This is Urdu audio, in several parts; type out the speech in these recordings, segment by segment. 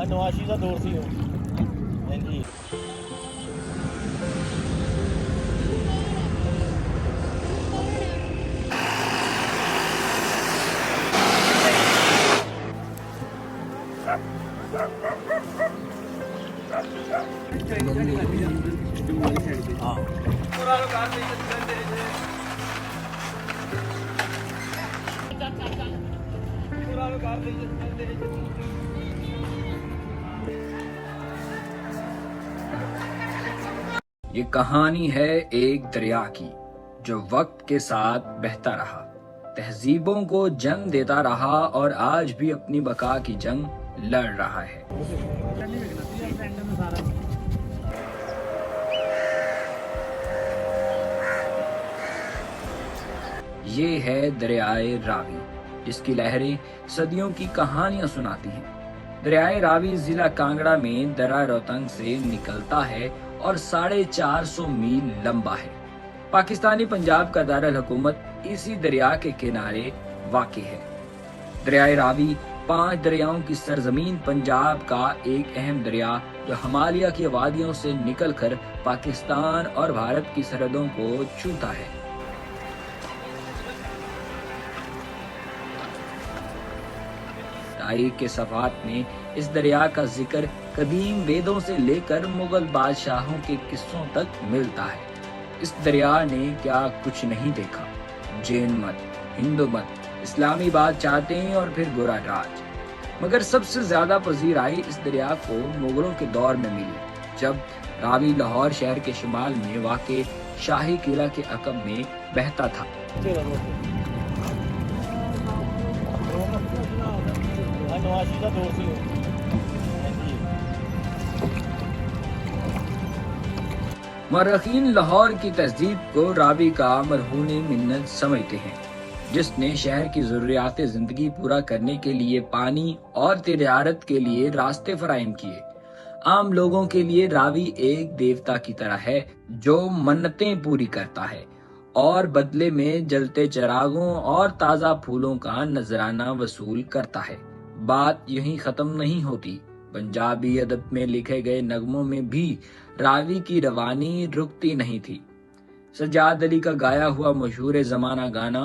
ਨਵਾਸ਼ੀ ਦਾ ਦੌਰ ਸੀ ਉਹ। ਹਾਂਜੀ یہ کہانی ہے ایک دریا کی جو وقت کے ساتھ بہتا رہا، تہذیبوں کو جنم دیتا رہا اور آج بھی اپنی بقا کی جنگ لڑ رہا ہے۔ یہ ہے دریائے راوی، جس کی لہریں صدیوں کی کہانیاں سناتی ہیں۔ دریائے راوی ضلع کانگڑا میں درہ روہتنگ سے نکلتا ہے اور 450 میل لمبا ہے۔ پاکستانی پنجاب کا دارالحکومت اسی دریا کے کنارے واقع ہے۔ دریائے راوی 5 دریاؤں کی سرزمین پنجاب کا ایک اہم دریا جو ہمالیہ کی وادیوں سے نکل کر پاکستان اور بھارت کی سرحدوں کو چھوتا ہے۔ تاریخ کے صفحات میں اس دریا کا ذکر قدیم ویدوں سے لے کر مغل بادشاہوں کے قصوں تک ملتا ہے۔ اس دریا نے کیا کچھ نہیں دیکھا، جین مت، ہندو مت، اسلامی بات چاہتے ہیں اور پھر گورا راج، مگر سب سے زیادہ پذیرائی اس دریا کو مغلوں کے دور میں ملی، جب راوی لاہور شہر کے شمال میں واقع شاہی قلعہ کے عقب میں بہتا تھا۔ نواشی کا دور سی وہ۔ مورخین لاہور کی تہذیب کو راوی کا مرہون منت سمجھتے ہیں، جس نے شہر کی ضروریات زندگی پورا کرنے کے لیے پانی اور تجارت کے لیے راستے فراہم کیے۔ عام لوگوں کے لیے راوی ایک دیوتا کی طرح ہے جو منتیں پوری کرتا ہے اور بدلے میں جلتے چراغوں اور تازہ پھولوں کا نذرانہ وصول کرتا ہے۔ بات یہیں ختم نہیں ہوتی، پنجابی ادب میں لکھے گئے نغموں میں بھی راوی کی روانی رکتی نہیں تھی۔ سجاد علی کا گایا ہوا مشہور زمانہ گانا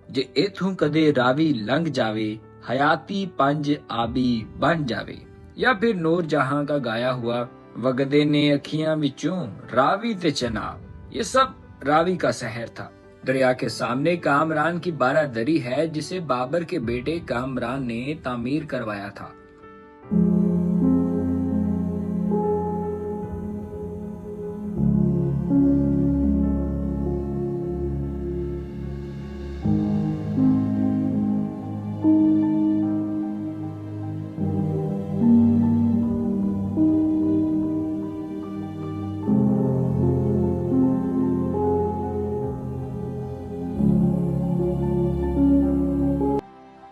جے ایتھوں کدے راوی لنگ جاوے، حیاتی پنج آبی بن جاوے، یا پھر نور جہاں کا گایا ہوا وگدے نے اکھیاں وچوں راوی تے چناب، یہ سب راوی کا سحر تھا۔ دریا کے سامنے کامران کی بارہ دری ہے جسے بابر کے بیٹے کامران نے تعمیر کروایا تھا۔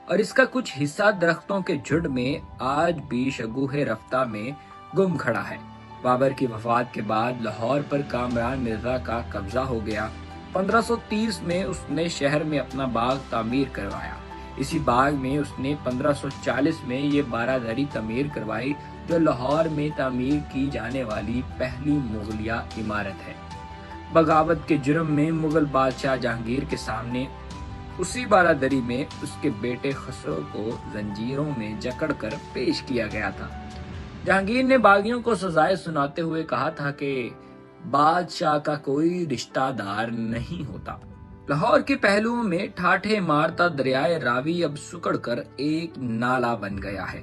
اور اس کا کچھ حصہ درختوں کے جھڑ میں آج بھی شگوفے رفتہ میں گم کھڑا ہے۔ بابر کی وفات کے بعد لاہور پر کامران مرزا کا قبضہ ہو گیا۔ 1530 میں اس نے شہر میں اپنا باغ تعمیر کروایا۔ اسی باغ میں اس نے 1540 میں یہ بارہ دری تعمیر کروائی جو لاہور میں تعمیر کی جانے والی پہلی مغلیہ عمارت ہے۔ بغاوت کے جرم میں مغل بادشاہ جہانگیر کے سامنے اسی بارہ دری میں اس کے بیٹے خسرو کو زنجیروں میں جکڑ کر پیش کیا گیا تھا۔ جہانگیر نے باغیوں کو سزائے سناتے ہوئے کہا تھا کہ بادشاہ کا کوئی رشتہ دار نہیں ہوتا۔ لاہور کے پہلوؤں میں ٹھاٹھے مارتا دریائے راوی اب سکڑ کر ایک نالا بن گیا ہے۔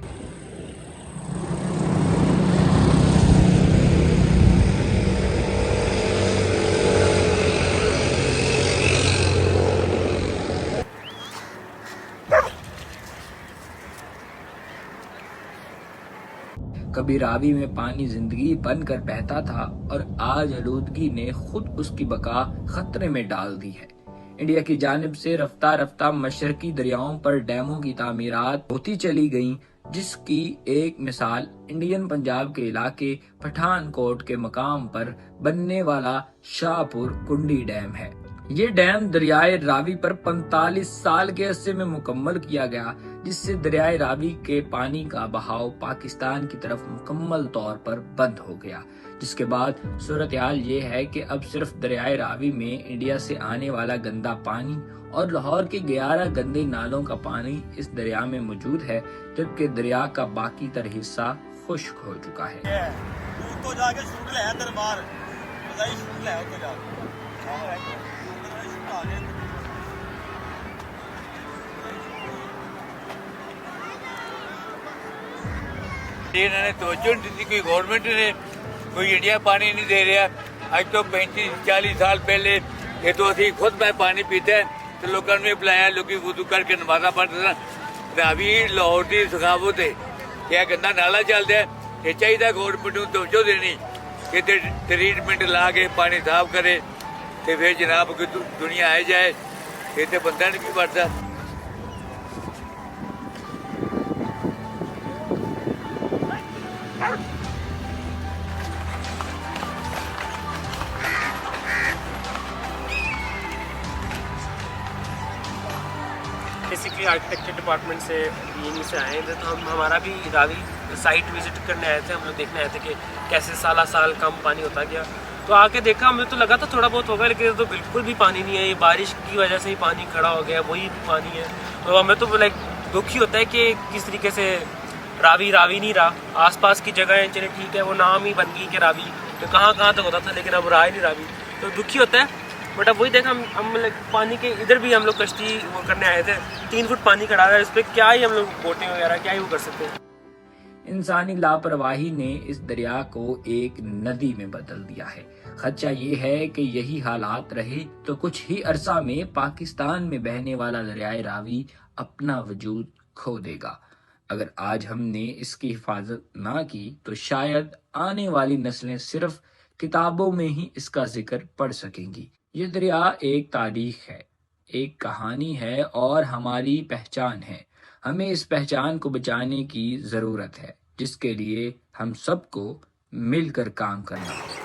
کبھی راوی میں پانی زندگی بن کر بہتا تھا اور آج آلودگی نے خود اس کی بقا خطرے میں ڈال دی ہے۔ انڈیا کی جانب سے رفتہ رفتہ مشرقی دریاؤں پر ڈیموں کی تعمیرات ہوتی چلی گئیں، جس کی ایک مثال انڈین پنجاب کے علاقے پٹھان کوٹ کے مقام پر بننے والا شاہ پور کنڈی ڈیم ہے۔ یہ ڈیم دریائے راوی پر 45 سال کے عرصے میں مکمل کیا گیا، جس سے دریائے راوی کے پانی کا بہاؤ پاکستان کی طرف مکمل طور پر بند ہو گیا، جس کے بعد صورتحال یہ ہے کہ اب صرف دریائے راوی میں انڈیا سے آنے والا گندا پانی اور لاہور کے 11 گندے نالوں کا پانی اس دریا میں موجود ہے، جبکہ دریا کا باقی تر حصہ خشک ہو چکا ہے۔ دور تو جا کے شوٹ لے دربار بتائی شوٹ لے تو جا انہوں نے توجہ نہیں دی، کوئی گورنمنٹ نے کوئی انڈیا پانی نہیں دے رہا۔ آج تو 35-40 سال پہلے یہ تو اسی خود میں پانی پیتا ہے تو لوگوں نے بلایا، لوگ وضو کر کے نمازاں پڑھتے ہیں۔ راوی لاہور کی ثقافت ہے کہ گندا نالا چلتا ہے، یہ چاہیے گورنمنٹ کو توجہ دینی کہ ٹریٹمنٹ لا کے پانی صاف کرے تو پھر جناب کوئی دنیا آ جائے، یہ تو بندہ نہیں پڑتا۔ بیسکلی آرکیٹیکچر ڈپارٹمنٹ سے یہیں سے آئے تھے، تو ہمارا بھی راوی سائٹ وزٹ کرنے آئے تھے، ہم لوگ دیکھنے آئے تھے کہ کیسے سالہ سال کم پانی ہوتا گیا۔ تو آ کے دیکھا، ہمیں تو لگا تھا تھوڑا بہت ہوگا، لیکن تو بالکل بھی پانی نہیں ہے، یہ بارش کی وجہ سے ہی پانی کھڑا ہو گیا، وہی پانی ہے۔ تو ہمیں تو لائک دکھ ہی ہوتا ہے کہ کس طریقے سے راوی نہیں رہا، آس پاس کی جگہیں چلے ٹھیک ہے، وہ نام ہی بن گئی کہ راوی، تو کہاں تک ہوتا تھا، لیکن اب رہا ہی نہیں راوی، تو دکھ ہی ہوتا ہے۔ بٹ اب وہی دیکھا، ہم پانی کے ادھر بھی ہم لوگ کشتی وہ کرنے آئے تھے، 3 فٹ پانی کھڑا ہے، اس پہ کیا ہی ہم لوگ بوٹنگ وغیرہ کیا ہی وہ کر سکتے ہیں۔ انسانی لاپرواہی نے اس دریا کو ایک ندی میں بدل دیا ہے۔ خدشہ یہ ہے کہ یہی حالات رہے تو کچھ ہی عرصہ میں پاکستان میں بہنے والا دریائے راوی اپنا وجود کھو دے گا۔ اگر آج ہم نے اس کی حفاظت نہ کی تو شاید آنے والی نسلیں صرف کتابوں میں ہی اس کا ذکر پڑھ سکیں گی۔ یہ دریا ایک تاریخ ہے، ایک کہانی ہے اور ہماری پہچان ہے۔ ہمیں اس پہچان کو بچانے کی ضرورت ہے، جس کے لیے ہم سب کو مل کر کام کرنا ہے۔